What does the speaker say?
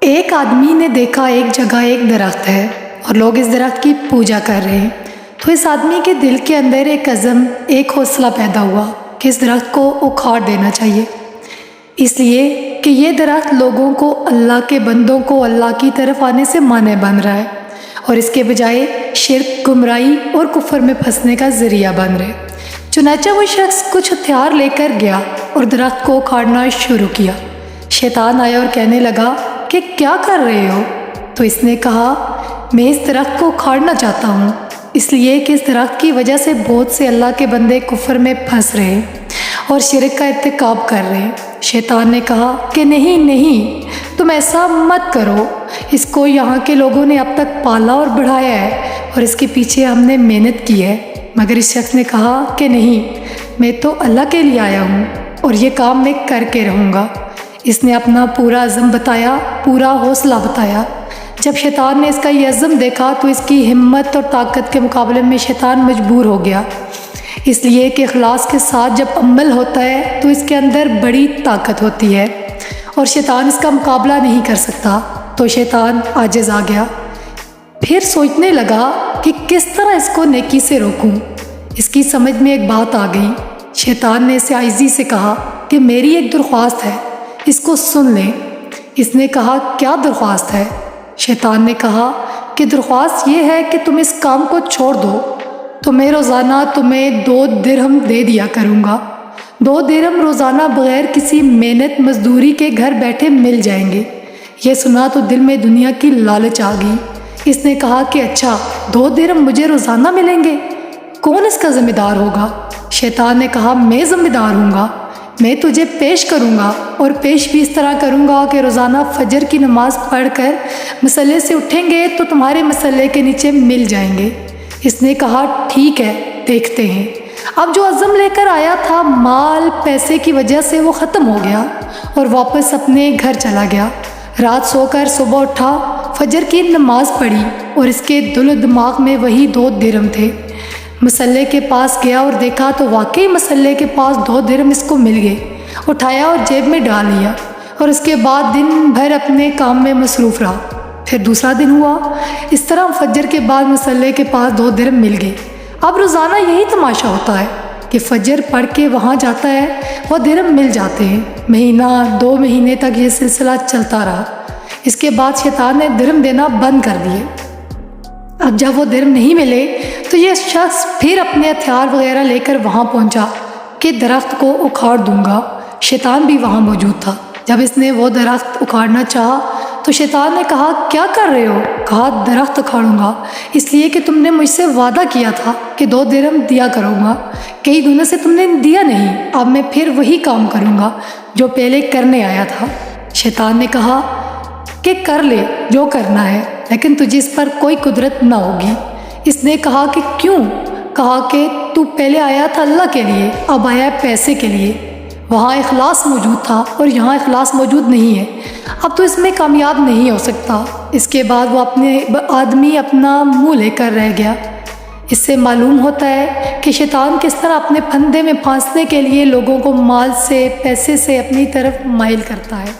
ایک آدمی نے دیکھا ایک جگہ ایک درخت ہے اور لوگ اس درخت کی پوجا کر رہے ہیں، تو اس آدمی کے دل کے اندر ایک عزم، ایک حوصلہ پیدا ہوا کہ اس درخت کو اکھاڑ دینا چاہیے، اس لیے کہ یہ درخت لوگوں کو، اللہ کے بندوں کو اللہ کی طرف آنے سے مانع بن رہا ہے اور اس کے بجائے شرک، گمراہی اور کفر میں پھنسنے کا ذریعہ بن رہے۔ چنانچہ وہ شخص کچھ ہتھیار لے کر گیا اور درخت کو اکھاڑنا شروع کیا۔ شیطان آیا اور کہنے لگا کہ کیا کر رہے ہو؟ تو اس نے کہا، میں اس درخت کو اکھاڑنا چاہتا ہوں، اس لیے کہ اس درخت کی وجہ سے بہت سے اللہ کے بندے کفر میں پھنس رہے ہیں اور شرک کا ارتکاب کر رہے ہیں۔ شیطان نے کہا کہ نہیں، تم ایسا مت کرو، اس کو یہاں کے لوگوں نے اب تک پالا اور بڑھایا ہے اور اس کے پیچھے ہم نے محنت کی ہے۔ مگر اس شخص نے کہا کہ نہیں، میں تو اللہ کے لیے آیا ہوں اور یہ کام میں کر کے رہوں گا۔ اس نے اپنا پورا عزم بتایا، پورا حوصلہ بتایا۔ جب شیطان نے اس کا یہ عزم دیکھا تو اس کی ہمت اور طاقت کے مقابلے میں شیطان مجبور ہو گیا، اس لیے کہ اخلاص کے ساتھ جب عمل ہوتا ہے تو اس کے اندر بڑی طاقت ہوتی ہے اور شیطان اس کا مقابلہ نہیں کر سکتا۔ تو شیطان عاجز آ گیا، پھر سوچنے لگا کہ کس طرح اس کو نیکی سے روکوں۔ اس کی سمجھ میں ایک بات آ گئی۔ شیطان نے اسے عاجزی سے کہا کہ میری ایک درخواست ہے، اس کو سن لیں۔ اس نے کہا، کیا درخواست ہے؟ شیطان نے کہا کہ درخواست یہ ہے کہ تم اس کام کو چھوڑ دو، تو میں روزانہ تمہیں 2 درہم دے دیا کروں گا۔ 2 درہم روزانہ بغیر کسی محنت مزدوری کے گھر بیٹھے مل جائیں گے۔ یہ سنا تو دل میں دنیا کی لالچ آ گئی۔ اس نے کہا کہ اچھا، 2 درہم مجھے روزانہ ملیں گے، کون اس کا ذمہ دار ہوگا؟ شیطان نے کہا، میں ذمہ دار ہوں گا، میں تجھے پیش کروں گا، اور پیش بھی اس طرح کروں گا کہ روزانہ فجر کی نماز پڑھ کر مصلے سے اٹھیں گے تو تمہارے مصلے کے نیچے مل جائیں گے۔ اس نے کہا، ٹھیک ہے، دیکھتے ہیں۔ اب جو عزم لے کر آیا تھا، مال پیسے کی وجہ سے وہ ختم ہو گیا اور واپس اپنے گھر چلا گیا۔ رات سو کر صبح اٹھا، فجر کی نماز پڑھی اور اس کے دل و دماغ میں وہی 2 درہم تھے۔ مصلے کے پاس گیا اور دیکھا تو واقعی مصلے کے پاس 2 درہم اس کو مل گئے۔ اٹھایا اور جیب میں ڈال لیا اور اس کے بعد دن بھر اپنے کام میں مصروف رہا۔ پھر دوسرا دن ہوا، اس طرح فجر کے بعد مصلے کے پاس 2 درہم مل گئے۔ اب روزانہ یہی تماشا ہوتا ہے کہ فجر پڑھ کے وہاں جاتا ہے، وہ درہم مل جاتے ہیں۔ مہینہ 2 مہینے تک یہ سلسلہ چلتا رہا۔ اس کے بعد شیطان نے درہم دینا بند کر دیے۔ اب جب وہ درہم نہیں ملے تو یہ شخص پھر اپنے ہتھیار وغیرہ لے کر وہاں پہنچا کہ درخت کو اکھاڑ دوں گا۔ شیطان بھی وہاں موجود تھا۔ جب اس نے وہ درخت اکھاڑنا چاہا تو شیطان نے کہا، کیا کر رہے ہو؟ کہا، درخت اکھاڑوں گا، اس لیے کہ تم نے مجھ سے وعدہ کیا تھا کہ 2 درہم دیا کروں گا، کئی دنوں سے تم نے دیا نہیں، اب میں پھر وہی کام کروں گا جو پہلے کرنے آیا تھا۔ شیطان نے کہا کہ کر لے جو کرنا ہے، لیکن تجھے اس پر کوئی قدرت نہ ہوگی۔ اس نے کہا کہ کیوں؟ کہا کہ تو پہلے آیا تھا اللہ کے لیے، اب آیا ہے پیسے کے لیے۔ وہاں اخلاص موجود تھا اور یہاں اخلاص موجود نہیں ہے، اب تو اس میں کامیاب نہیں ہو سکتا۔ اس کے بعد وہ آدمی اپنا منہ لے کر رہ گیا۔ اس سے معلوم ہوتا ہے کہ شیطان کس طرح اپنے پھندے میں پھانسنے کے لیے لوگوں کو مال سے، پیسے سے اپنی طرف مائل کرتا ہے۔